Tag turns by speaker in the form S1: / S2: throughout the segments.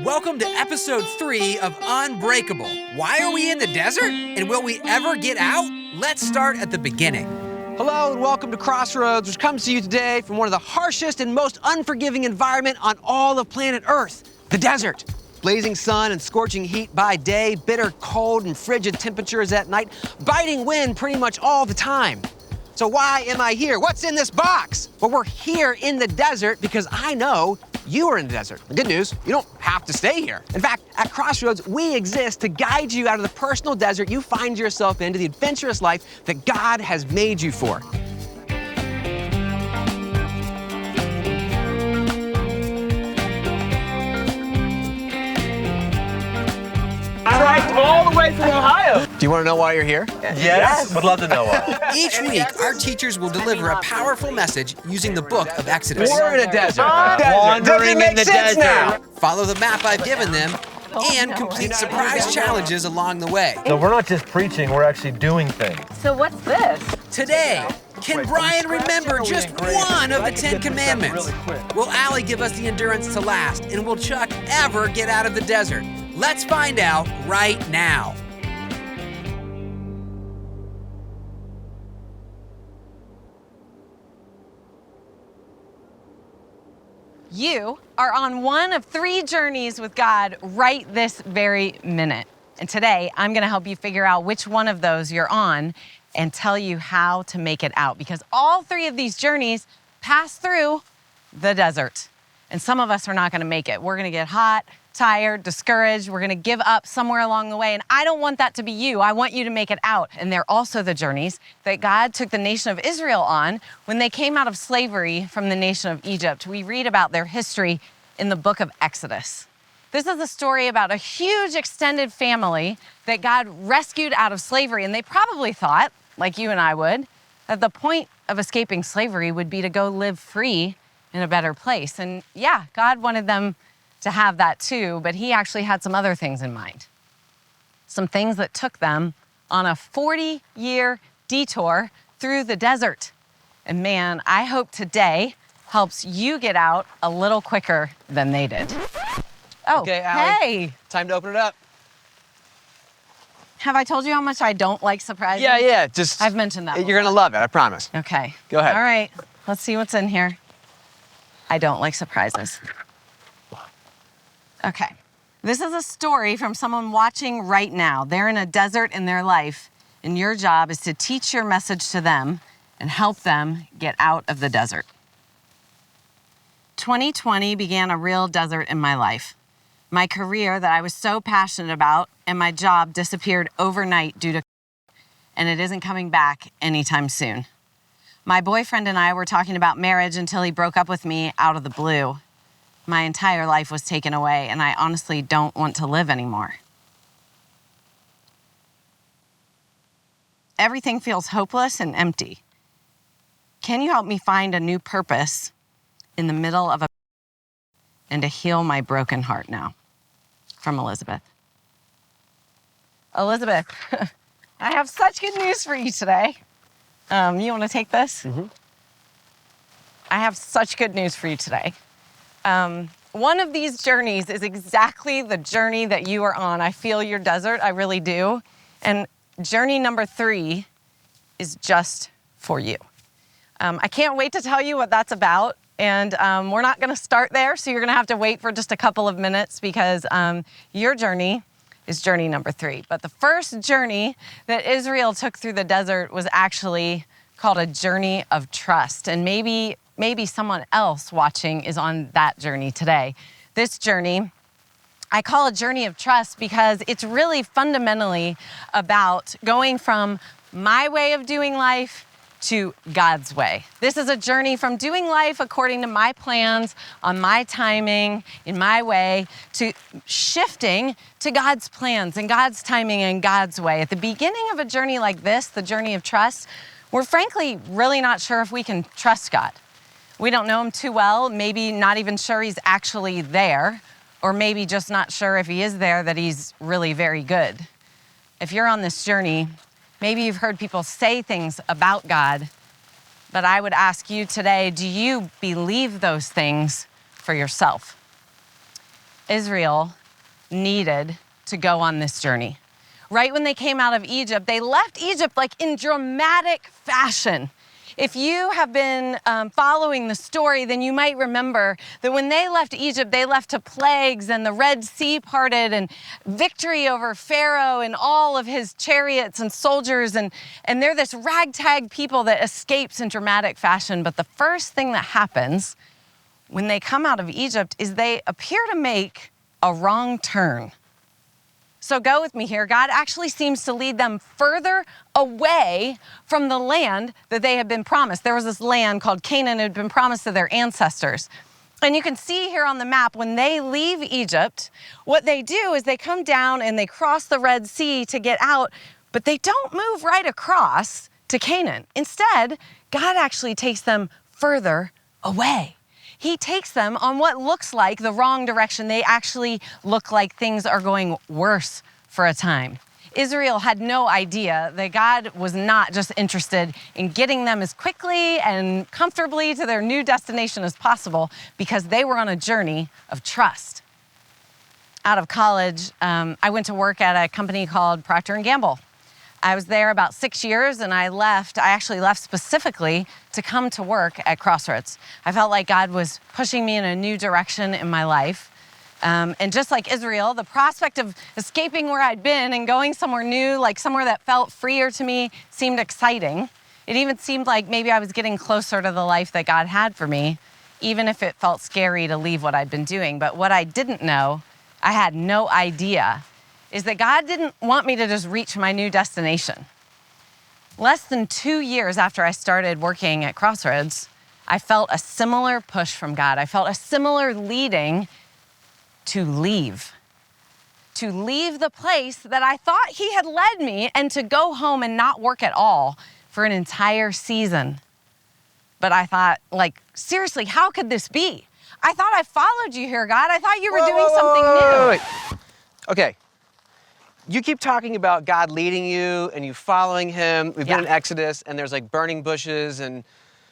S1: Welcome to episode 3 of Unbreakable. Why are we in the desert? And will we ever get out? Let's start at the beginning.
S2: Hello and welcome to Crossroads, which comes to you today from one of the harshest and most unforgiving environment on all of planet Earth, the desert. Blazing sun and scorching heat by day, bitter cold and frigid temperatures at night, biting wind pretty much all the time. So why am I here? What's in this box? Well, we're here in the desert because I know you are in the desert. The good news, you don't have to stay here. In fact, at Crossroads, we exist to guide you out of the personal desert you find yourself into the adventurous life that God has made you for.
S3: Tracked all the way from Ohio.
S2: Do you want to know why you're here?
S3: Yes, would love to know why.
S1: Each week, our teachers will deliver a powerful message using the book of Exodus.
S2: We're in a desert.
S3: Wandering in the desert.
S2: now.
S1: Follow the map I've given them and complete surprise challenges along the way.
S3: So we're not just preaching, we're actually doing things.
S4: So what's this?
S1: Today, can Brian remember just one of the 10 commandments? Will Alli give us the endurance to last? And will Chuck ever get out of the desert? Let's find out right now.
S4: You are on one of 3 journeys with God right this very minute. And today, I'm gonna help you figure out which one of those you're on and tell you how to make it out, because all 3 of these journeys pass through the desert. And some of us are not gonna make it. We're gonna get hot, tired, discouraged. We're gonna give up somewhere along the way. And I don't want that to be you. I want you to make it out. And they're also the journeys that God took the nation of Israel on when they came out of slavery from the nation of Egypt. We read about their history in the book of Exodus. This is a story about a huge extended family that God rescued out of slavery. And they probably thought, like you and I would, that the point of escaping slavery would be to go live free in a better place. And yeah, God wanted them to have that too, but he actually had some other things in mind. Some things that took them on a 40-year detour through the desert. And man, I hope today helps you get out a little quicker than they did. Oh,
S2: Okay, Alli.
S4: hey.
S2: Time to open it up.
S4: Have I told you how much I don't like surprises?
S2: Yeah, just...
S4: I've mentioned that
S2: You're gonna love it, I promise.
S4: Okay.
S2: Go ahead.
S4: All right, let's see what's in here. I don't like surprises. Okay. This is a story from someone watching right now. They're in a desert in their life, and your job is to teach your message to them and help them get out of the desert. 2020 began a real desert in my life. My career that I was so passionate about and my job disappeared overnight due to, and it isn't coming back anytime soon. My boyfriend and I were talking about marriage until he broke up with me out of the blue. My entire life was taken away, and I honestly don't want to live anymore. Everything feels hopeless and empty. Can you help me find a new purpose in the middle of and to heal my broken heart now? From Elizabeth. Elizabeth, I have such good news for you today. You want to take this? Mm-hmm. I have such good news for you today. One of these journeys is exactly the journey that you are on. I feel your desert, I really do. And journey number 3 is just for you. I can't wait to tell you what that's about. And we're not gonna start there, so you're gonna have to wait for just a couple of minutes because your journey is journey number 3. But the first journey that Israel took through the desert was actually called a journey of trust. And maybe someone else watching is on that journey today. This journey, I call a journey of trust because it's really fundamentally about going from my way of doing life to God's way. This is a journey from doing life according to my plans, on my timing, in my way, to shifting to God's plans and God's timing and God's way. At the beginning of a journey like this, the journey of trust, we're frankly really not sure if we can trust God. We don't know him too well, maybe not even sure he's actually there, or maybe just not sure if he is there that he's really very good. If you're on this journey, maybe you've heard people say things about God, but I would ask you today, do you believe those things for yourself? Israel needed to go on this journey. Right when they came out of Egypt, they left Egypt like in dramatic fashion. If you have been following the story, then you might remember that when they left Egypt, they left to plagues and the Red Sea parted and victory over Pharaoh and all of his chariots and soldiers. And they're this ragtag people that escapes in dramatic fashion. But the first thing that happens when they come out of Egypt is they appear to make a wrong turn. So go with me here. God actually seems to lead them further away from the land that they had been promised. There was this land called Canaan that had been promised to their ancestors. And you can see here on the map, when they leave Egypt, what they do is they come down and they cross the Red Sea to get out, but they don't move right across to Canaan. Instead, God actually takes them further away. He takes them on what looks like the wrong direction. They actually look like things are going worse for a time. Israel had no idea that God was not just interested in getting them as quickly and comfortably to their new destination as possible, because they were on a journey of trust. Out of college, I went to work at a company called Procter & Gamble. I was there about 6 years, and I actually left specifically to come to work at Crossroads. I felt like God was pushing me in a new direction in my life. And just like Israel, the prospect of escaping where I'd been and going somewhere new, like somewhere that felt freer to me, seemed exciting. It even seemed like maybe I was getting closer to the life that God had for me, even if it felt scary to leave what I'd been doing. But what I didn't know, I had no idea, is that God didn't want me to just reach my new destination. Less than 2 years after I started working at Crossroads, I felt a similar push from God. I felt a similar leading to leave the place that I thought He had led me, and to go home and not work at all for an entire season. But I thought, like, seriously, how could this be? I thought I followed you here, God. I thought you were doing something new.
S2: Wait. Okay. You keep talking about God leading you and you following Him. We've been in Exodus, and there's like burning bushes and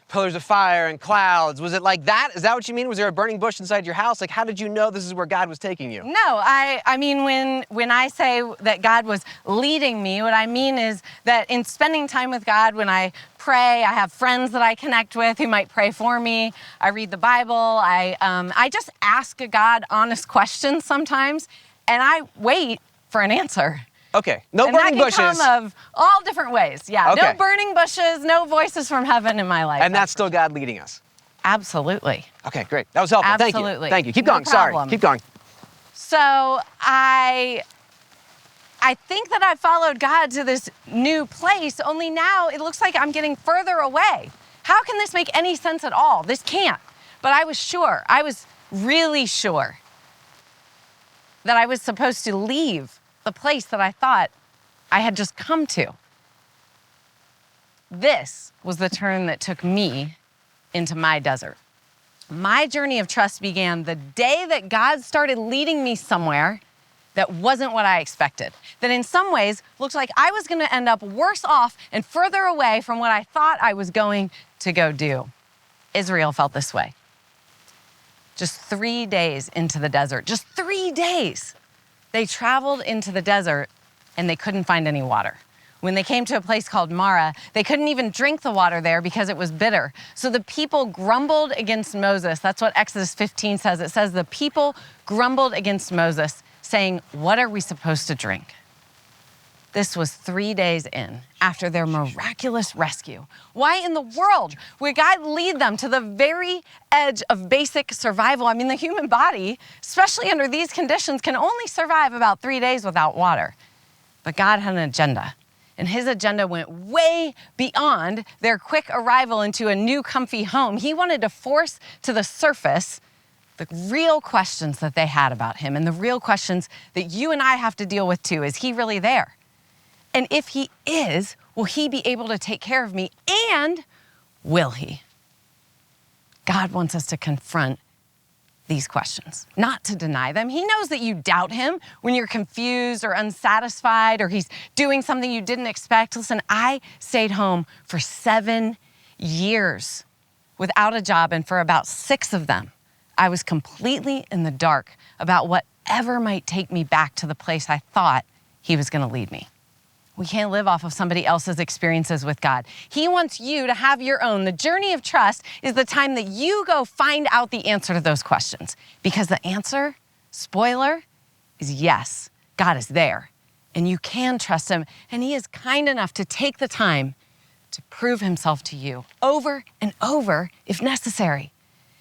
S2: pillars of fire and clouds. Was it like that? Is that what you mean? Was there a burning bush inside your house? Like, how did you know this is where God was taking you?
S4: No, I mean, when I say that God was leading me, what I mean is that in spending time with God, when I pray, I have friends that I connect with who might pray for me. I read the Bible. I just ask God honest questions sometimes, and I wait for an answer.
S2: Okay, no burning bushes.
S4: And that can come of all different ways. Yeah,
S2: okay.
S4: No burning bushes, no voices from heaven in my life.
S2: And that's still God leading us?
S4: Absolutely.
S2: Okay, great. That was helpful.
S4: Absolutely.
S2: Thank you. Keep
S4: No
S2: going.
S4: problem.
S2: Sorry. Keep going.
S4: So I think that I followed God to this new place, only now it looks like I'm getting further away. How can this make any sense at all? This can't. But I was sure. I was really sure that I was supposed to leave the place that I thought I had just come to. This was the turn that took me into my desert. My journey of trust began the day that God started leading me somewhere that wasn't what I expected. That in some ways looked like I was going to end up worse off and further away from what I thought I was going to go do. Israel felt this way. Just 3 days into the desert, just 3 days, they traveled into the desert and they couldn't find any water. When they came to a place called Marah, they couldn't even drink the water there because it was bitter. So the people grumbled against Moses. That's what Exodus 15 says. It says the people grumbled against Moses, saying, "What are we supposed to drink?" This was 3 days in after their miraculous rescue. Why in the world would God lead them to the very edge of basic survival? I mean, the human body, especially under these conditions, can only survive about 3 days without water. But God had an agenda, and His agenda went way beyond their quick arrival into a new comfy home. He wanted to force to the surface the real questions that they had about Him, and the real questions that you and I have to deal with too. Is He really there? And if He is, will He be able to take care of me? And will He? God wants us to confront these questions, not to deny them. He knows that you doubt Him when you're confused or unsatisfied or He's doing something you didn't expect. Listen, I stayed home for 7 years without a job, and for about 6 of them, I was completely in the dark about whatever might take me back to the place I thought he was going to lead me. We can't live off of somebody else's experiences with God. He wants you to have your own. The journey of trust is the time that you go find out the answer to those questions. Because the answer, spoiler, is yes, God is there. And you can trust him. And he is kind enough to take the time to prove himself to you over and over if necessary.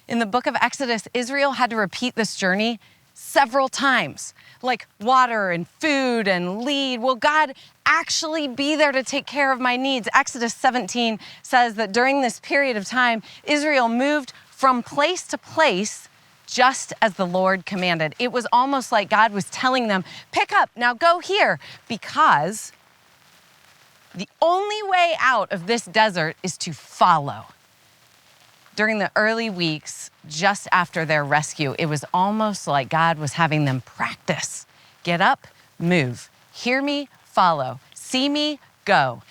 S4: In the book of Exodus, Israel had to repeat this journey several times, like water and food and lead. Will God actually be there to take care of my needs? Exodus 17 says that during this period of time, Israel moved from place to place just as the Lord commanded. It was almost like God was telling them, pick up, now go here, because the only way out of this desert is to follow. During the early weeks, just after their rescue, it was almost like God was having them practice. Get up, move, hear me, follow, see me, go.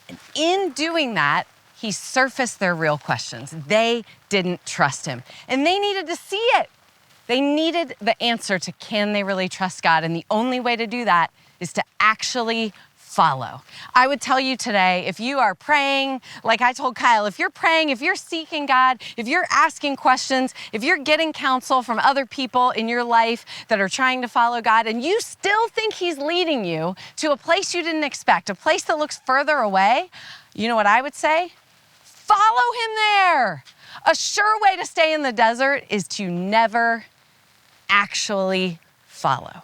S4: And in doing that, he surfaced their real questions. They didn't trust him, and they needed to see it. They needed the answer to can they really trust God? And the only way to do that is to actually follow. I would tell you today, if you are praying, like I told Kyle, if you're praying, if you're seeking God, if you're asking questions, if you're getting counsel from other people in your life that are trying to follow God, and you still think he's leading you to a place you didn't expect, a place that looks further away, you know what I would say? Follow him there. A sure way to stay in the desert is to never actually follow.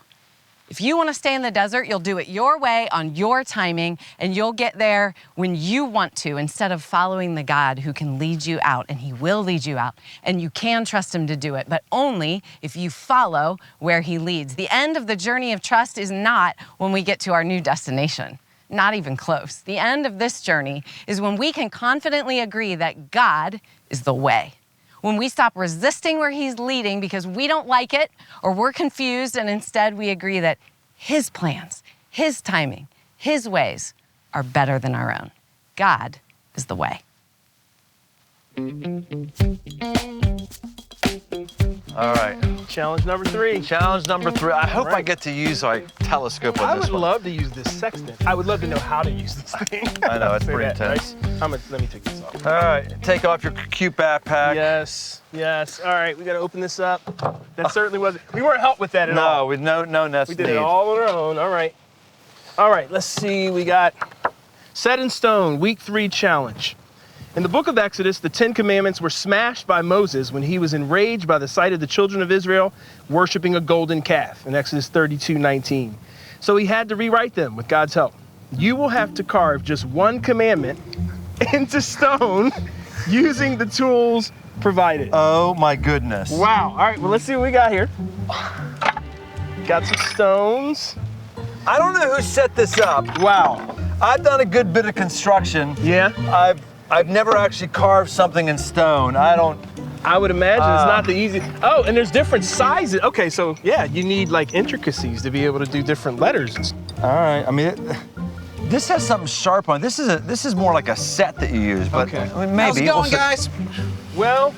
S4: If you want to stay in the desert, you'll do it your way on your timing, and you'll get there when you want to instead of following the God who can lead you out, and he will lead you out, and you can trust him to do it, but only if you follow where he leads. The end of the journey of trust is not when we get to our new destination. Not even close. The end of this journey is when we can confidently agree that God is the way. When we stop resisting where he's leading because we don't like it or we're confused, and instead we agree that his plans, his timing, his ways are better than our own. God is the way.
S5: All right.
S3: Challenge number 3.
S5: Challenge number 3. I hope I get to use my telescope on
S3: I
S5: this
S3: would
S5: one.
S3: love to use this sextant. I would love to know how to use this thing.
S5: I know, it's
S3: Say
S5: pretty
S3: that,
S5: intense.
S3: right? Let me take this off.
S5: All right, take off your cute backpack.
S3: Yes, yes. All right, we got to open this up. That certainly wasn't. We weren't helped with that at all.
S5: No, with no nest
S3: We did
S5: need.
S3: it all on our own. All right. All right, let's see. We got Set in Stone, Week 3 Challenge. In the book of Exodus, the 10 Commandments were smashed by Moses when he was enraged by the sight of the children of Israel worshiping a golden calf in Exodus 32:19. So he had to rewrite them with God's help. You will have to carve just one commandment into stone using the tools provided.
S5: Oh my goodness.
S3: Wow. All right, well, let's see what we got here. Got some stones.
S5: I don't know who set this up.
S3: Wow.
S5: I've done a good bit of construction.
S3: Yeah.
S5: I've never actually carved something in stone. I
S3: would imagine it's not the easy. Oh, and there's different sizes. Okay, so yeah, you need like intricacies to be able to do different letters.
S5: All right. I mean, this has something sharp on it. This is more like a set that you use, but
S3: Okay.
S5: I mean, maybe.
S2: How's it going, guys?
S3: Well,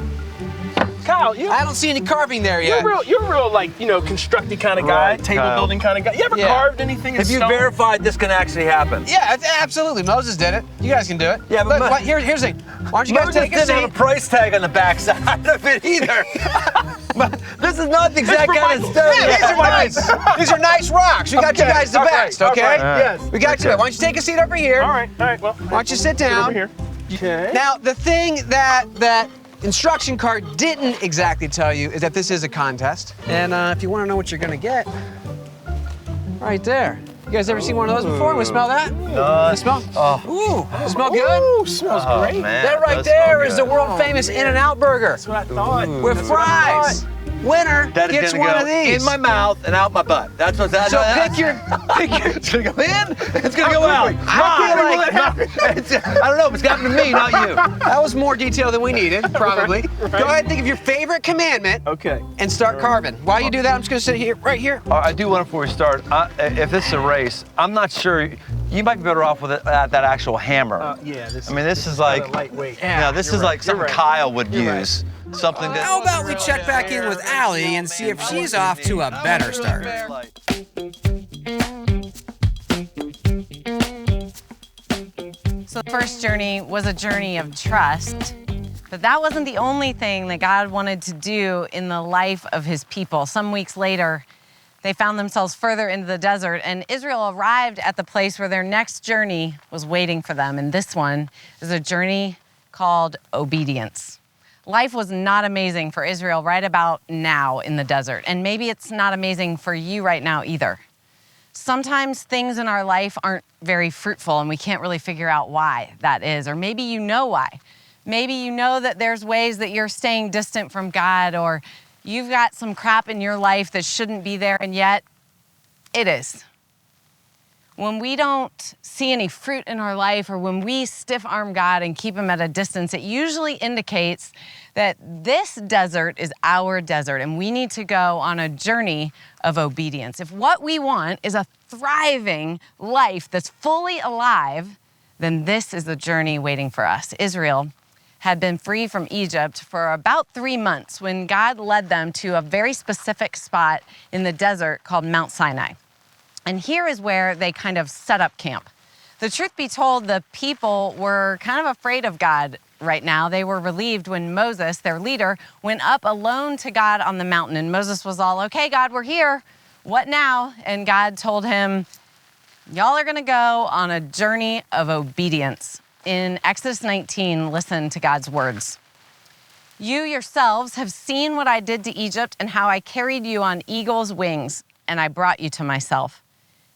S3: Kyle,
S2: I don't see any carving there yet.
S3: you're real like, constructy kind of guy,
S5: Right,
S3: table
S5: Kyle.
S3: building kind of guy. You ever
S2: Yeah.
S3: carved anything in
S5: Have you
S3: stone?
S5: verified this can actually happen?
S2: Yeah, absolutely. Moses did it. You guys can do it.
S5: Yeah, but
S2: here's the thing. Why don't you guys
S5: Moses
S2: take a
S5: didn't
S2: seat?
S5: have a price tag on the backside of it either. But this is not the exact
S3: for
S5: kind of
S3: Michael.
S5: stone.
S2: Yeah, these are nice. These are nice rocks. We got you guys the
S3: all right,
S2: best,
S3: all
S2: okay?
S3: right, yes.
S2: We got you. Why don't you take a seat over here?
S3: All right, well.
S2: Why don't you sit
S3: Sit
S2: down?
S3: over here. Okay.
S2: Now, the thing that instruction card didn't exactly tell you is that this is a contest. And if you want to know what you're going to get, right there. You guys ever seen one of those before? We smell that?
S5: No.
S2: You smell?
S5: Oh.
S2: Ooh, smell good?
S3: Ooh, smells
S5: Oh,
S3: great.
S5: man,
S2: That right
S5: does
S2: there
S5: smell
S2: is the
S5: good.
S2: world famous In-N-Out burger
S3: That's what I thought.
S2: with
S3: That's what I
S2: fries.
S3: thought.
S2: Winner
S5: That is
S2: gets
S5: gonna
S2: one
S5: go
S2: of these.
S5: in my mouth and out my butt. That's what's that.
S2: So pick your.
S5: It's gonna go in. It's gonna go out.
S2: I feel like
S5: I don't know. It's happened to me, not you.
S2: that was more detail than we needed, probably. Go ahead and think of your favorite commandment
S3: Okay.
S2: and start carving. While you do that, I'm just gonna sit here, right here.
S5: I do one before we start. If this is a race, I'm not sure. You might be better off with that actual hammer.
S3: Yeah,
S5: I mean, this is like,
S3: lightweight.
S5: this is like something
S3: right.
S5: Kyle would
S3: You're
S5: use. something that...
S1: How about we check back in with Alli and see if she's off to a better start?
S4: So the first journey was a journey of trust, but that wasn't the only thing that God wanted to do in the life of his people. Some weeks later, they found themselves further into the desert, and Israel arrived at the place where their next journey was waiting for them. And this one is a journey called obedience. Life was not amazing for Israel right about now in the desert, and maybe it's not amazing for you right now either. Sometimes things in our life aren't very fruitful and we can't really figure out why that is, or maybe you know why. Maybe you know that there's ways that you're staying distant from God, or you've got some crap in your life that shouldn't be there, and yet it is. When we don't see any fruit in our life, or when we stiff-arm God and keep him at a distance, it usually indicates that this desert is our desert and we need to go on a journey of obedience. If what we want is a thriving life that's fully alive, then this is the journey waiting for us. Israel had been free from Egypt for about 3 months when God led them to a very specific spot in the desert called Mount Sinai. And here is where they kind of set up camp. The truth be told, the people were kind of afraid of God right now. They were relieved when Moses, their leader, went up alone to God on the mountain. And Moses was all, okay, God, we're here. What now? And God told him, y'all are gonna go on a journey of obedience. In Exodus 19, listen to God's words. You yourselves have seen what I did to Egypt and how I carried you on eagle's wings, and I brought you to myself.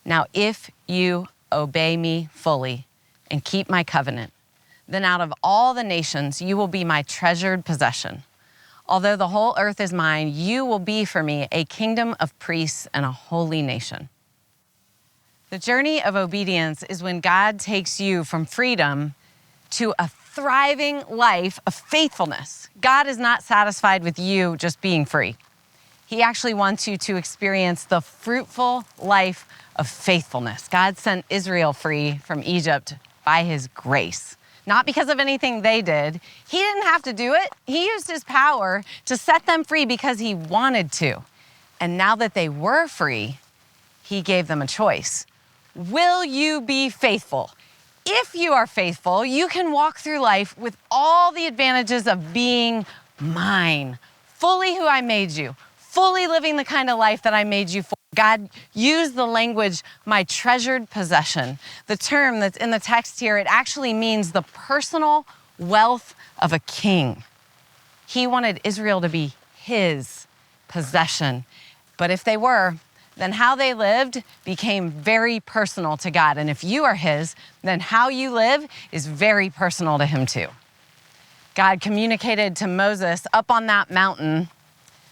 S4: Now, if you obey me fully and keep my covenant, then out of all the nations, you will be my treasured possession. Although the whole earth is mine, you will be for me a kingdom of priests and a holy nation. The journey of obedience is when God takes you from freedom to a thriving life of faithfulness. God is not satisfied with you just being free. He actually wants you to experience the fruitful life of faithfulness. God sent Israel free from Egypt by his grace, not because of anything they did. He didn't have to do it. He used his power to set them free because he wanted to. And now that they were free, he gave them a choice. Will you be faithful? If you are faithful, you can walk through life with all the advantages of being mine, fully who I made you, fully living the kind of life that I made you for. God used the language, my treasured possession. The term that's in the text here, it actually means the personal wealth of a king. He wanted Israel to be his possession. But if they were, then how they lived became very personal to God. And if you are his, then how you live is very personal to him too. God communicated to Moses up on that mountain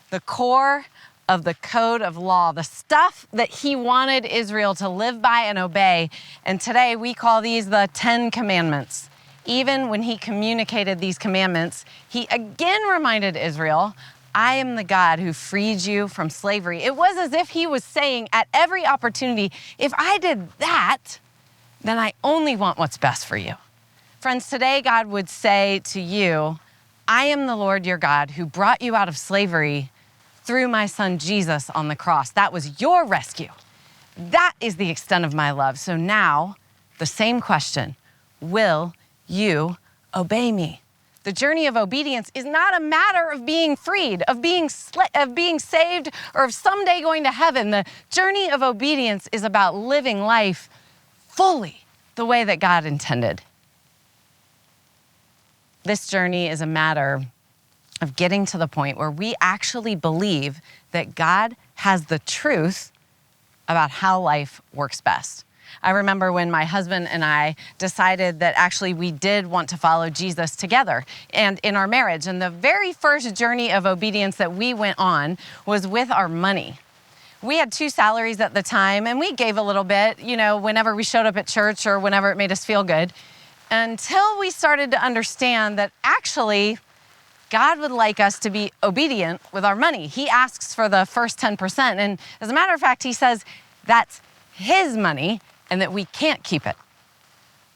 S4: the core of the code of law, the stuff that he wanted Israel to live by and obey. And today we call these the 10 Commandments. Even when he communicated these commandments, he again reminded Israel, I am the God who freed you from slavery. It was as if he was saying at every opportunity, if I did that, then I only want what's best for you. Friends, today God would say to you, I am the Lord your God who brought you out of slavery through my son Jesus on the cross. That was your rescue. That is the extent of my love. So now, the same question, will you obey me? The journey of obedience is not a matter of being freed, of being saved, or of someday going to heaven. The journey of obedience is about living life fully the way that God intended. This journey is a matter of getting to the point where we actually believe that God has the truth about how life works best. I remember when my husband and I decided that actually we did want to follow Jesus together and in our marriage. And the very first journey of obedience that we went on was with our money. We had 2 salaries at the time, and we gave a little bit, whenever we showed up at church or whenever it made us feel good, until we started to understand that actually God would like us to be obedient with our money. He asks for the first 10%. And as a matter of fact, he says that's his money and that we can't keep it.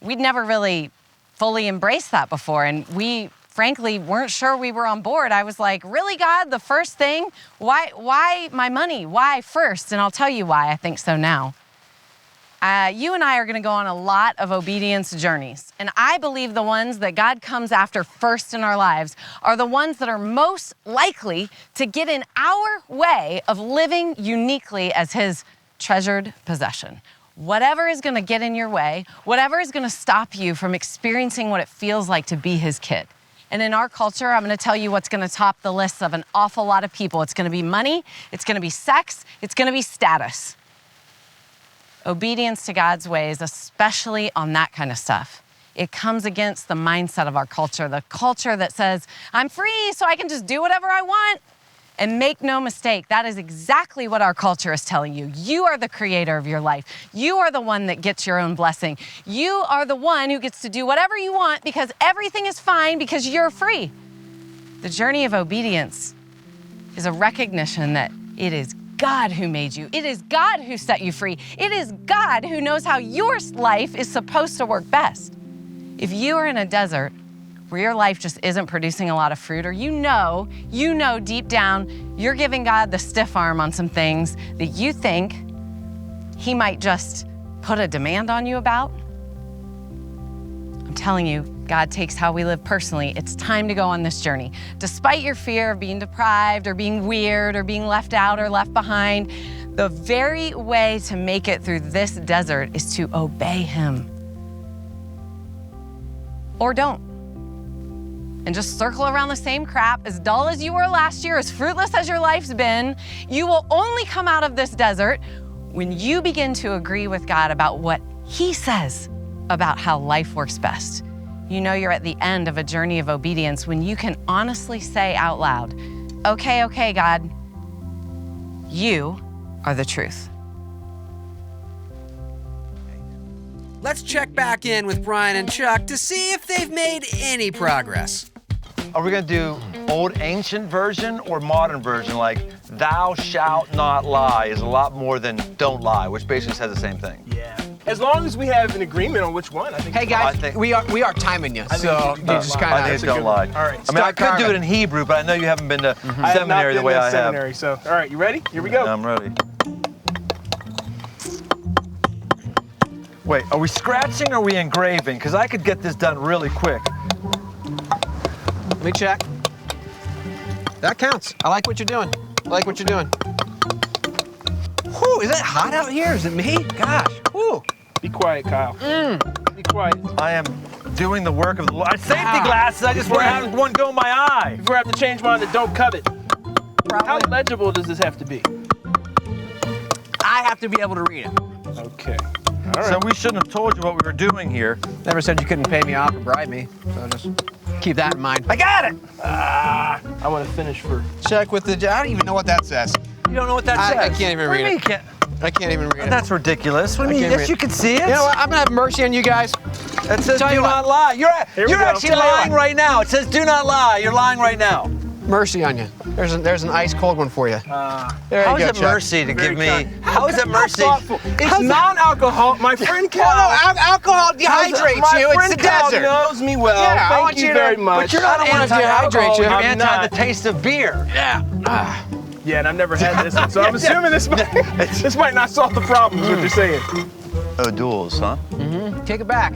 S4: We'd never really fully embraced that before. And we frankly weren't sure we were on board. I was like, really, God, the first thing? Why my money? Why first? And I'll tell you why I think so now. You and I are going to go on a lot of obedience journeys. And I believe the ones that God comes after first in our lives are the ones that are most likely to get in our way of living uniquely as His treasured possession. Whatever is going to get in your way, whatever is going to stop you from experiencing what it feels like to be His kid. And in our culture, I'm going to tell you what's going to top the list of an awful lot of people. It's going to be money, it's going to be sex, it's going to be status. Obedience to God's ways, especially on that kind of stuff, it comes against the mindset of our culture, the culture that says, I'm free, so I can just do whatever I want. And make no mistake, that is exactly what our culture is telling you. You are the creator of your life. You are the one that gets your own blessing. You are the one who gets to do whatever you want because everything is fine because you're free. The journey of obedience is a recognition that it is God who made you. It is God who set you free. It is God who knows how your life is supposed to work best. If you are in a desert where your life just isn't producing a lot of fruit, or you know deep down you're giving God the stiff arm on some things that you think He might just put a demand on you about, I'm telling you, God takes how we live personally. It's time to go on this journey. Despite your fear of being deprived or being weird or being left out or left behind, the very way to make it through this desert is to obey Him. Or don't. And just circle around the same crap, as dull as you were last year, as fruitless as your life's been. You will only come out of this desert when you begin to agree with God about what He says about how life works best. You know you're at the end of a journey of obedience when you can honestly say out loud, okay, God, You are the truth.
S1: Let's check back in with Brian and Chuck to see if they've made any progress.
S5: Are we gonna do old ancient version or modern version? Like, thou shalt not lie is a lot more than don't lie, which basically says the same thing.
S3: Yeah. As long as we have an agreement on which one, I think.
S2: Hey guys,
S5: I think-
S2: we are timing you, so you just
S5: I
S2: kind
S5: think
S2: of.
S5: it's don't lie.
S3: All right.
S5: I mean, I
S2: Start
S5: could do
S2: carving.
S5: it in Hebrew, but I know you haven't been to
S3: I have not
S5: seminary the
S3: been
S5: way
S3: to
S5: I have.
S3: seminary, so all right, you ready? Here we go.
S5: I'm ready. Wait, are we scratching or are we engraving? Because I could get this done really quick.
S2: Let me check. That counts. I like what you're doing. Whew, is it hot out here? Is it me? Gosh, whew.
S3: Be quiet, Kyle. Be quiet.
S5: I am doing the work of the Lord. Safety glasses, I just had one go in my eye.
S3: If we have to change mine to don't covet, how
S2: Probably.
S3: legible does this have to be?
S2: I have to be able to read it.
S3: Okay. All right.
S5: So we shouldn't have told you what we were doing here.
S2: Never said you couldn't pay me off or bribe me, so just keep that in mind.
S5: I got it!
S3: I want to finish for.
S2: Check with the. I don't even know what that says.
S5: You don't know what that says?
S2: I can't even
S5: What do
S2: read
S5: you
S2: it.
S5: mean you can't?
S2: I can't even read it.
S5: That's ridiculous. What do you mean?
S2: can't
S5: Yes,
S2: read
S5: you
S2: it.
S5: can see it.
S2: You know what? I'm gonna have mercy on you guys.
S5: It says
S2: Tell
S5: do
S2: you what.
S5: not lie. You're
S3: we go.
S5: actually
S3: Tell you
S5: lying
S3: what.
S5: right now. It says do not lie. You're lying right now.
S2: Mercy on you. There's an ice cold one for you. There
S5: How
S2: you
S5: is
S2: go,
S5: it
S2: Chuck.
S5: mercy to
S3: Very
S5: give me?
S3: kind.
S5: How is it mercy?
S3: Thoughtful. It's non-alcohol. My friend
S2: Oh,
S3: Cal.
S2: no, alcohol dehydrates
S3: my
S2: you. It's
S3: friend
S2: the
S3: Cal
S2: desert.
S3: knows me well.
S2: Yeah, I
S3: Thank
S2: want
S3: you
S2: you to-
S3: very much.
S5: But you're not
S2: I don't wanna
S5: anti-alcohol.
S2: dehydrate you.
S5: You're
S3: I'm
S5: anti
S3: not.
S5: the taste of beer.
S2: Yeah.
S3: Yeah, and I've never had this one, so I'm assuming this might not solve the problem. Is what you're saying?
S5: Oh, duels, huh?
S2: Kick it back.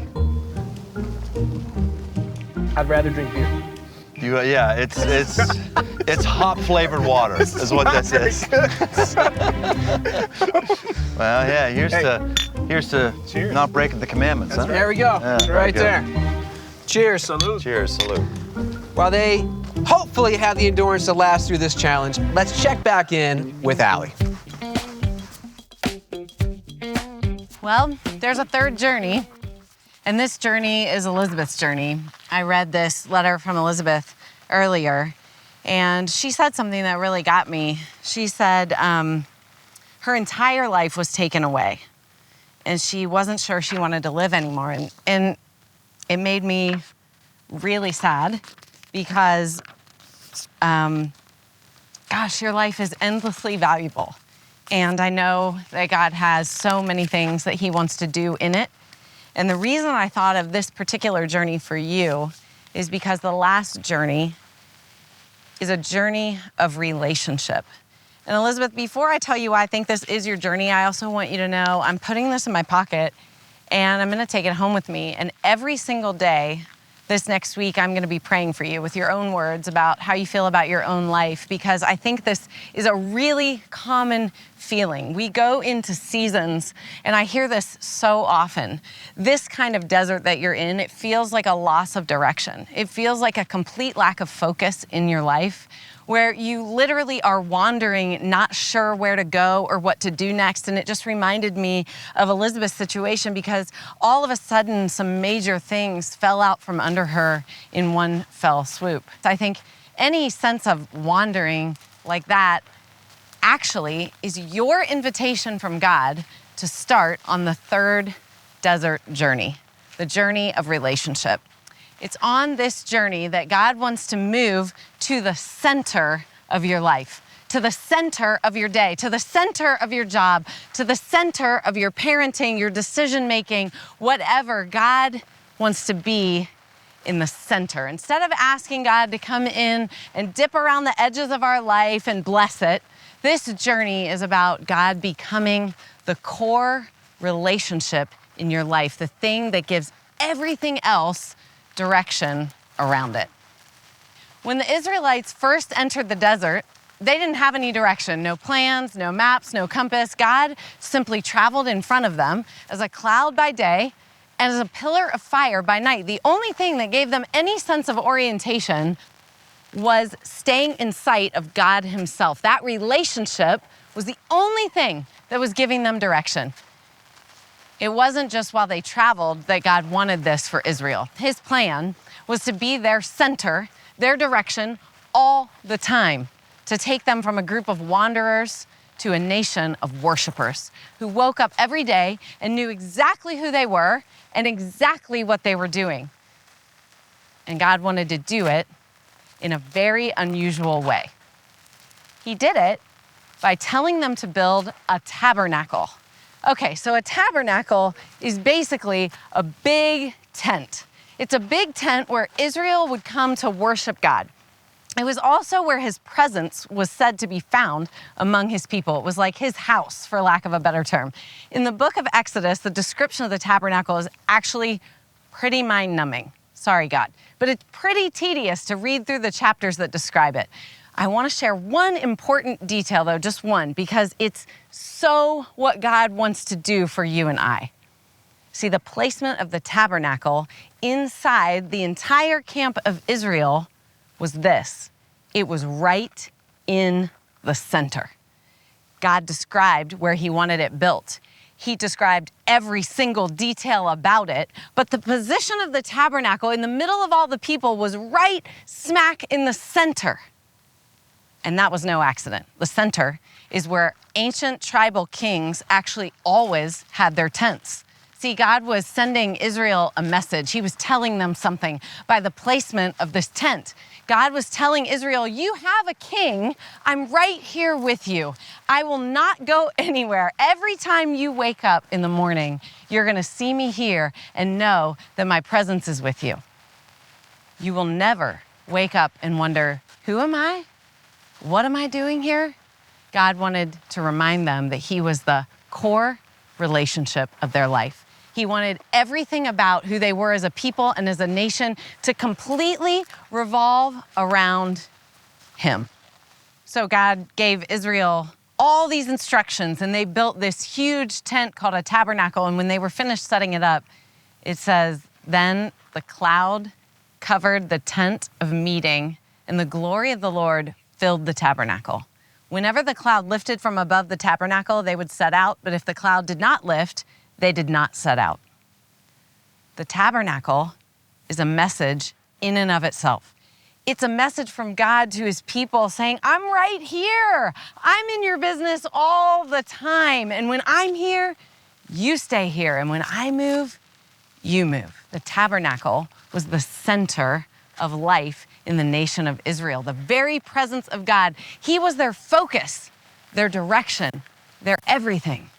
S3: I'd rather drink beer.
S5: Yeah, it's hop flavored water is what this is. Well, yeah, here's to
S3: Cheers.
S5: not breaking the commandments, huh?
S2: There we go.
S5: Yeah, very
S2: right
S5: good.
S2: there. Cheers.
S3: Salute.
S5: Cheers, salute.
S2: While they hopefully have the endurance to last through this challenge, let's check back in with Alli.
S4: Well, there's a third journey, and this journey is Elizabeth's journey. I read this letter from Elizabeth earlier, and she said something that really got me. She said her entire life was taken away, and she wasn't sure she wanted to live anymore. And it made me really sad because, gosh, your life is endlessly valuable. And I know that God has so many things that He wants to do in it. And the reason I thought of this particular journey for you is because the last journey is a journey of relationship. And Elizabeth, before I tell you why I think this is your journey, I also want you to know I'm putting this in my pocket and I'm gonna take it home with me. And every single day this next week, I'm gonna be praying for you with your own words about how you feel about your own life, because I think this is a really common feeling. We go into seasons, and I hear this so often. This kind of desert that you're in, it feels like a loss of direction. It feels like a complete lack of focus in your life, where you literally are wandering, not sure where to go or what to do next. And it just reminded me of Elizabeth's situation, because all of a sudden some major things fell out from under her in one fell swoop. I think any sense of wandering like that actually is your invitation from God to start on the third desert journey, the journey of relationship. It's on this journey that God wants to move to the center of your life, to the center of your day, to the center of your job, to the center of your parenting, your decision-making, whatever. God wants to be in the center. Instead of asking God to come in and dip around the edges of our life and bless it, this journey is about God becoming the core relationship in your life, the thing that gives everything else direction around it. When the Israelites first entered the desert, they didn't have any direction, no plans, no maps, no compass. God simply traveled in front of them as a cloud by day and as a pillar of fire by night. The only thing that gave them any sense of orientation was staying in sight of God himself. That relationship was the only thing that was giving them direction. It wasn't just while they traveled that God wanted this for Israel. His plan was to be their center, their direction all the time, to take them from a group of wanderers to a nation of worshipers who woke up every day and knew exactly who they were and exactly what they were doing. And God wanted to do it in a very unusual way. He did it by telling them to build a tabernacle. Okay, so a tabernacle is basically a big tent. It's a big tent where Israel would come to worship God. It was also where his presence was said to be found among his people. It was like his house, for lack of a better term. In the book of Exodus, the description of the tabernacle is actually pretty mind-numbing. Sorry, God. But it's pretty tedious to read through the chapters that describe it. I want to share one important detail, though, just one, because it's so what God wants to do for you and I. See, the placement of the tabernacle inside the entire camp of Israel was this. It was right in the center. God described where he wanted it built. He described every single detail about it, but the position of the tabernacle in the middle of all the people was right smack in the center. And that was no accident. The center is where ancient tribal kings actually always had their tents. See, God was sending Israel a message. He was telling them something by the placement of this tent. God was telling Israel, you have a king. I'm right here with you. I will not go anywhere. Every time you wake up in the morning, you're going to see me here and know that my presence is with you. You will never wake up and wonder, who am I? What am I doing here? God wanted to remind them that he was the core relationship of their life. He wanted everything about who they were as a people and as a nation to completely revolve around him. So God gave Israel all these instructions, and they built this huge tent called a tabernacle. And when they were finished setting it up, it says, then the cloud covered the tent of meeting, and the glory of the Lord filled the tabernacle. Whenever the cloud lifted from above the tabernacle, they would set out, but if the cloud did not lift, they did not set out. The tabernacle is a message in and of itself. It's a message from God to his people saying, I'm right here. I'm in your business all the time. And when I'm here, you stay here. And when I move, you move. The tabernacle was the center of life in the nation of Israel. The very presence of God. He was their focus, their direction, their everything.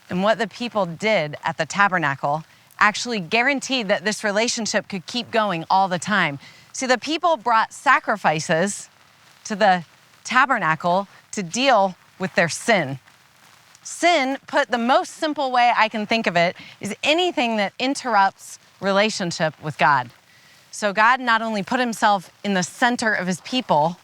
S4: And what the people did at the tabernacle actually guaranteed that this relationship could keep going all the time. See, the people brought sacrifices to the tabernacle to deal with their sin. Sin, put the most simple way I can think of it, is anything that interrupts relationship with God. So God not only put himself in the center of his people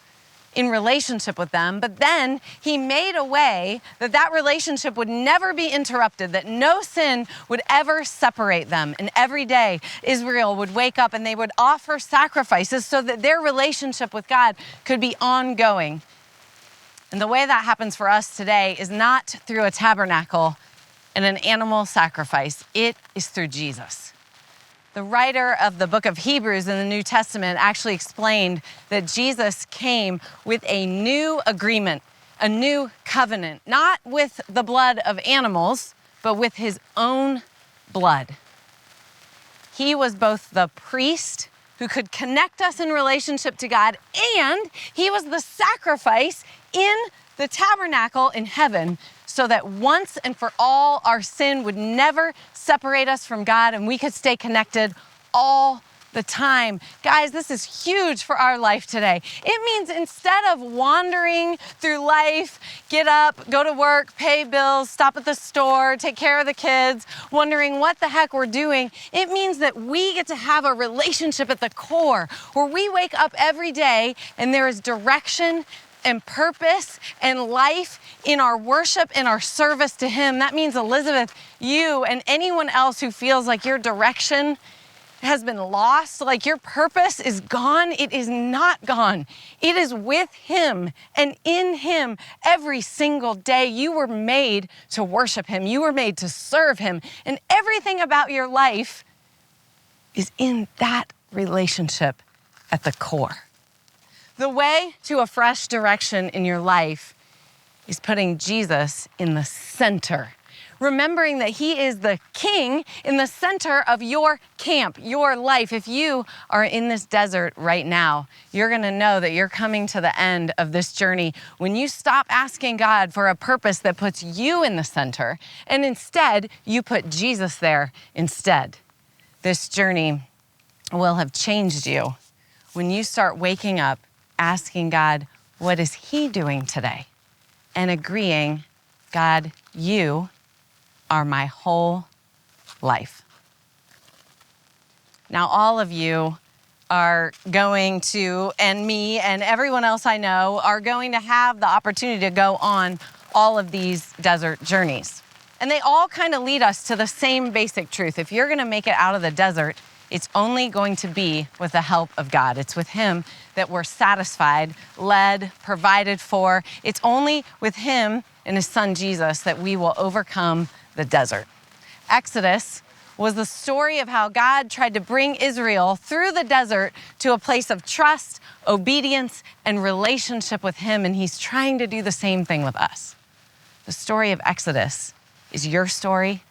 S4: in relationship with them, but then he made a way that that relationship would never be interrupted, that no sin would ever separate them. And every day Israel would wake up and they would offer sacrifices so that their relationship with God could be ongoing. And the way that happens for us today is not through a tabernacle and an animal sacrifice. It is through Jesus. The writer of the book of Hebrews in the New Testament actually explained that Jesus came with a new agreement, a new covenant, not with the blood of animals, but with his own blood. He was both the priest who could connect us in relationship to God, and he was the sacrifice in the tabernacle in heaven so that once and for all our sin would never separate us from God and we could stay connected all the time. Guys, this is huge for our life today. It means instead of wandering through life, get up, go to work, pay bills, stop at the store, take care of the kids, wondering what the heck we're doing, it means that we get to have a relationship at the core where we wake up every day and there is direction and purpose and life in our worship and our service to him. That means, Elizabeth, you and anyone else who feels like your direction has been lost, like your purpose is gone, it is not gone. It is with him and in him every single day. You were made to worship him. You were made to serve him. And everything about your life is in that relationship at the core. The way to a fresh direction in your life is putting Jesus in the center. Remembering that he is the king in the center of your camp, your life. If you are in this desert right now, you're gonna know that you're coming to the end of this journey when you stop asking God for a purpose that puts you in the center, and instead you put Jesus there instead. This journey will have changed you when you start waking up asking God, what is he doing today? And agreeing, God, you are my whole life. Now, all of you are going to, and me and everyone else I know, are going to have the opportunity to go on all of these desert journeys. And they all kind of lead us to the same basic truth. If you're gonna make it out of the desert, it's only going to be with the help of God. It's with him that we're satisfied, led, provided for. It's only with him and his son Jesus that we will overcome the desert. Exodus was the story of how God tried to bring Israel through the desert to a place of trust, obedience, and relationship with him, and he's trying to do the same thing with us. The story of Exodus is your story,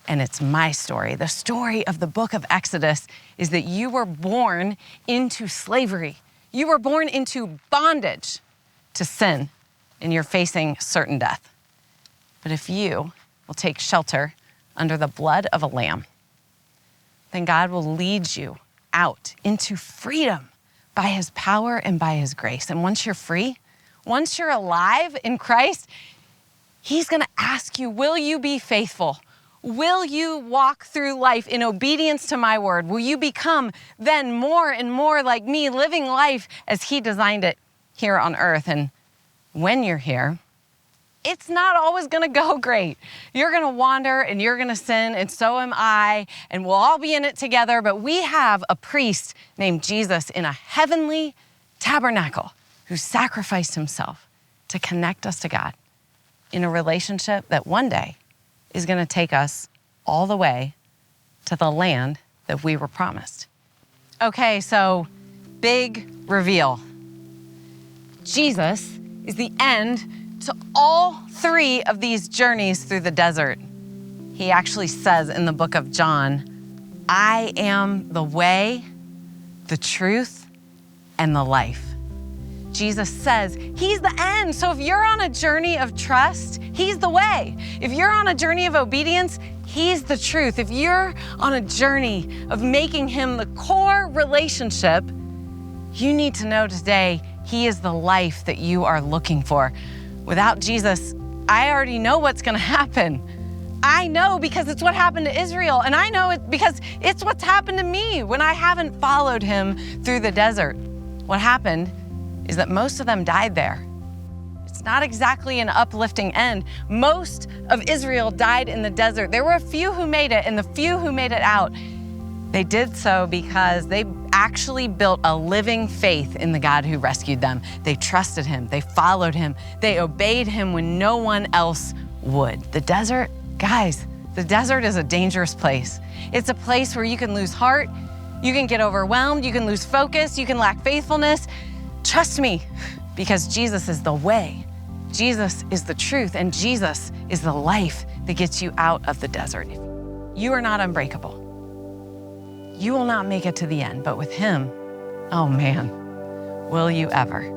S4: and it's my story. The story of the book of Exodus is that you were born into slavery. You were born into bondage to sin, and you're facing certain death. But if you will take shelter under the blood of a lamb, then God will lead you out into freedom by his power and by his grace. And once you're free, once you're alive in Christ, he's gonna ask you, will you be faithful? Will you walk through life in obedience to my word? Will you become then more and more like me, living life as he designed it here on earth? And when you're here, it's not always gonna go great. You're gonna wander and you're gonna sin, and so am I, and we'll all be in it together, but we have a priest named Jesus in a heavenly tabernacle who sacrificed himself to connect us to God in a relationship that one day is gonna take us all the way to the land that we were promised. Okay, so big reveal. Jesus is the end to all three of these journeys through the desert. He actually says in the book of John, I am the way, the truth, and the life. Jesus says he's the end. So if you're on a journey of trust, he's the way. If you're on a journey of obedience, he's the truth. If you're on a journey of making him the core relationship, you need to know today he is the life that you are looking for. Without Jesus, I already know what's gonna happen. I know because it's what happened to Israel, and I know it because it's what's happened to me when I haven't followed him through the desert. What happened is that most of them died there. It's not exactly an uplifting end. Most of Israel died in the desert. There were a few who made it, and the few who made it out, they did so because they actually built a living faith in the God who rescued them. They trusted him, they followed him, they obeyed him when no one else would. The desert, guys, the desert is a dangerous place. It's a place where you can lose heart, you can get overwhelmed, you can lose focus, you can lack faithfulness. Trust me, because Jesus is the way, Jesus is the truth, and Jesus is the life that gets you out of the desert. You are not unbreakable. You will not make it to the end, but with him, oh man, will you ever.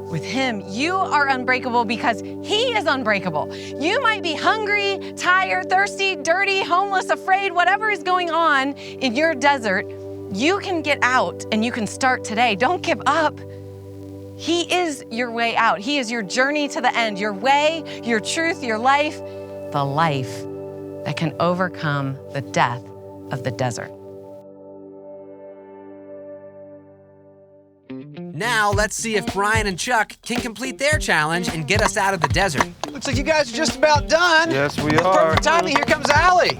S4: With him, you are unbreakable because he is unbreakable. You might be hungry, tired, thirsty, dirty, homeless, afraid, whatever is going on in your desert, you can get out and you can start today. Don't give up. He is your way out. He is your journey to the end, your way, your truth, your life, the life that can overcome the death of the desert.
S1: Now, let's see if Brian and Chuck can complete their challenge and get us out of the desert.
S2: Looks like you guys are just about done.
S5: Yes, we
S2: With
S5: are.
S2: perfect timing, here comes Alli.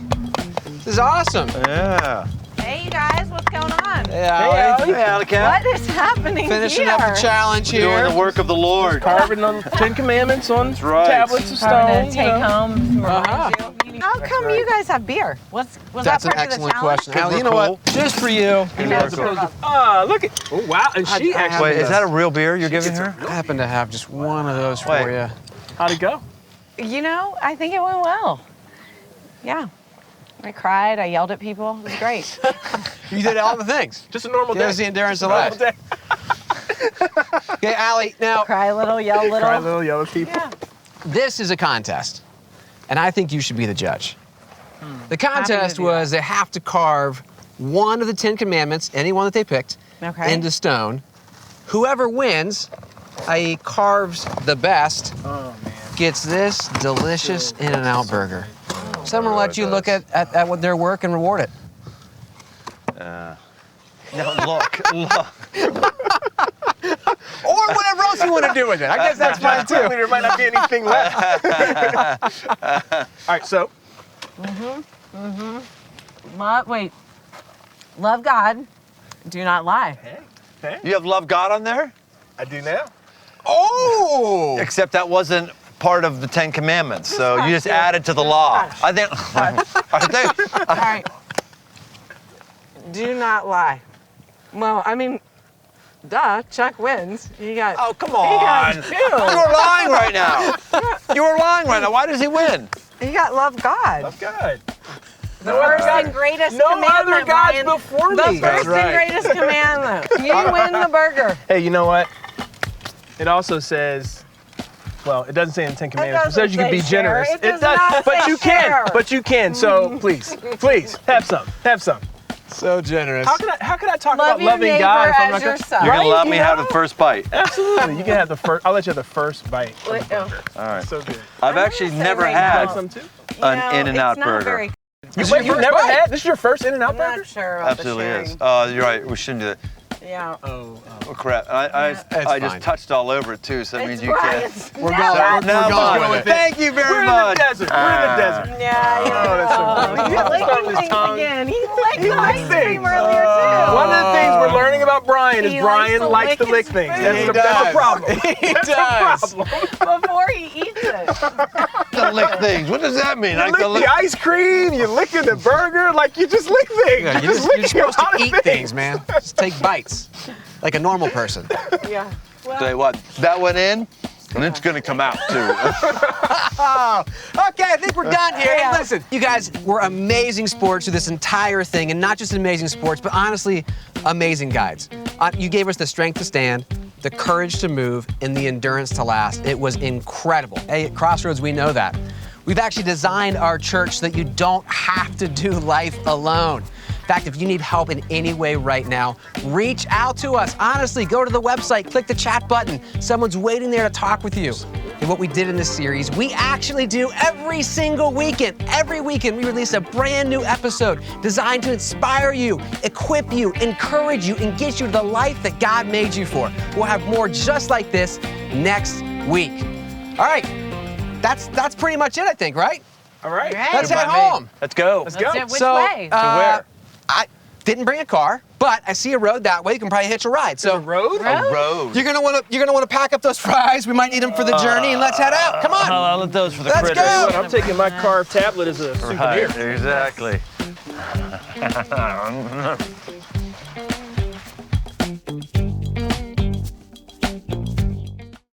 S2: This is awesome.
S5: Yeah.
S4: Hey, you guys, what's going on?
S2: Hey, Alli.
S5: Hey, Alley Cat.
S4: What is happening
S2: Finishing
S4: here?
S2: up the challenge
S5: Doing
S2: here.
S5: the work of the Lord.
S3: Carving on 10 Commandments on
S5: right.
S3: tablets of stone.
S4: Carving to take home.
S2: Uh-huh.
S4: How come you guys have beer? Was
S2: That's
S4: that
S2: an
S4: part of the
S2: excellent
S4: challenge?
S2: question. Alli, you know what? Just for you.
S5: As opposed
S3: Look at, oh wow, and she
S2: I
S3: actually,
S5: Wait, is that a real beer you're giving her?
S2: I happen to have just one of those for
S5: Wait.
S2: you.
S3: how'd it go?
S4: You know, I think it went well. Yeah. I cried, I yelled at people. It was great.
S2: You did all the things.
S3: Just a normal day.
S2: There's the endurance to
S3: Normal
S2: last.
S3: day.
S2: Okay, Alli, now,
S4: Cry a little, yell a little.
S3: Cry little yellow people.
S4: Yeah.
S2: this is a contest, and I think you should be the judge. The contest
S4: do
S2: was they have to carve one of the 10 Commandments, any one that they picked,
S4: Okay.
S2: into stone. Whoever wins, i.e. carves the best, gets this delicious In-N-Out burger. So I'm gonna let you look at what their work and reward it.
S5: No, look.
S2: Or whatever else you want to do with it. I guess that's fine too.
S3: There might not be anything left. All right, so
S4: Wait. Love God. Do not lie.
S5: You have love God on there?
S3: I do now.
S2: Oh!
S5: Except that wasn't part of the 10 Commandments, so you just added to the law. I think.
S6: All right. Do not lie. Well, I mean, duh, Chuck wins. You got.
S2: Oh, come
S6: He
S2: on.
S6: got two.
S5: You are lying right now. You are lying right now. Why does he win?
S6: You got love God.
S3: That's good.
S4: The first and greatest
S3: No
S4: commandment,
S3: other gods
S4: Brian.
S3: before
S4: The
S3: me.
S4: first and greatest commandment. You win the burger.
S3: Hey, you know what? It also says, well, it doesn't say in the 10 Commandments. It
S4: doesn't
S3: says you can
S4: say
S3: be
S4: share.
S3: generous.
S4: It does not
S3: but
S4: say
S3: you
S4: share.
S3: can. But you can. So please, have some. Have some.
S2: So generous.
S3: How can I talk
S4: Love
S3: about
S4: your
S3: loving
S4: neighbor
S3: God if I'm
S4: as
S3: not gonna?
S4: yourself.
S5: You're gonna
S3: Right,
S5: let me
S3: you
S5: have
S3: know?
S5: the first bite.
S3: Absolutely. You can have the first. I'll let you have the first bite. Of the burger.
S5: All right.
S3: So good.
S5: I've actually
S4: say
S5: never
S4: right
S5: had
S3: Like some too.
S5: an In-N-Out
S4: it's not
S5: burger.
S4: Very,
S3: You've never had? This is your first In-N-Out
S4: I'm
S3: burger?
S4: not sure about
S5: Absolutely
S4: the
S5: is.
S4: sharing.
S5: Oh, you're right. We shouldn't do that.
S4: Yeah.
S3: Oh.
S5: Oh crap! I
S2: fine.
S5: just touched all over it too, so that means you
S4: Brian's.
S2: We're
S4: No.
S2: going.
S5: Now
S2: We're going with it.
S5: Thank you
S3: We're
S5: very
S3: in
S5: much.
S3: the desert. We're in the desert.
S4: Yeah, you
S3: Oh, that's so
S4: know.
S3: gross.
S4: He's
S3: Start
S4: licking
S3: with his
S4: things
S3: tongue.
S4: again. He licked the
S3: likes
S4: ice cream
S3: things.
S4: earlier, too.
S3: One of the things we're learning about Brian is
S4: He
S3: Brian
S4: likes
S3: likes
S4: to
S3: to lick
S4: lick
S3: things.
S4: his
S3: That's
S2: food.
S3: the
S2: He does.
S3: problem.
S2: He
S3: That's
S2: does.
S3: the problem.
S4: Before he eats it.
S5: To lick things. What does that mean?
S3: You
S5: Like to
S3: lick
S5: lick.
S3: the ice cream, you licking the burger, like you just lick things.
S2: Yeah,
S3: You're
S2: you're
S3: licking
S2: supposed
S3: a lot
S2: to
S3: of
S2: eat things, man. Just take bites, like a normal person.
S6: Yeah.
S5: Tell you what, that went in, and it's gonna come out too.
S2: Oh, okay, I think we're done here. Hey,
S4: Yeah.
S2: listen, you guys were amazing sports through this entire thing, and not just amazing sports, but honestly, amazing guides. You gave us the strength to stand, the courage to move, and the endurance to last. It was incredible. Hey, at Crossroads, we know that. We've actually designed our church so that you don't have to do life alone. In fact, if you need help in any way right now, reach out to us. Honestly, go to the website, click the chat button. Someone's waiting there to talk with you. And what we did in this series, we actually do every single weekend. Every weekend, we release a brand new episode designed to inspire you, equip you, encourage you, and get you to the life that God made you for. We'll have more just like this next week. All right, that's pretty much it, I think, right?
S3: All right.
S2: Let's head home.
S5: Let's go.
S3: Let's go.
S4: Which way?
S5: where?
S2: I didn't bring a car, but I see a road that way. You can probably hitch a ride. So
S3: Road?
S5: A road.
S2: you're gonna wanna pack up those fries. We might need them for the journey, and let's head out. Come on.
S5: I'll let those for the
S2: Let's
S5: critters.
S2: go.
S3: I'm taking my carved tablet as a souvenir.
S5: Right, exactly.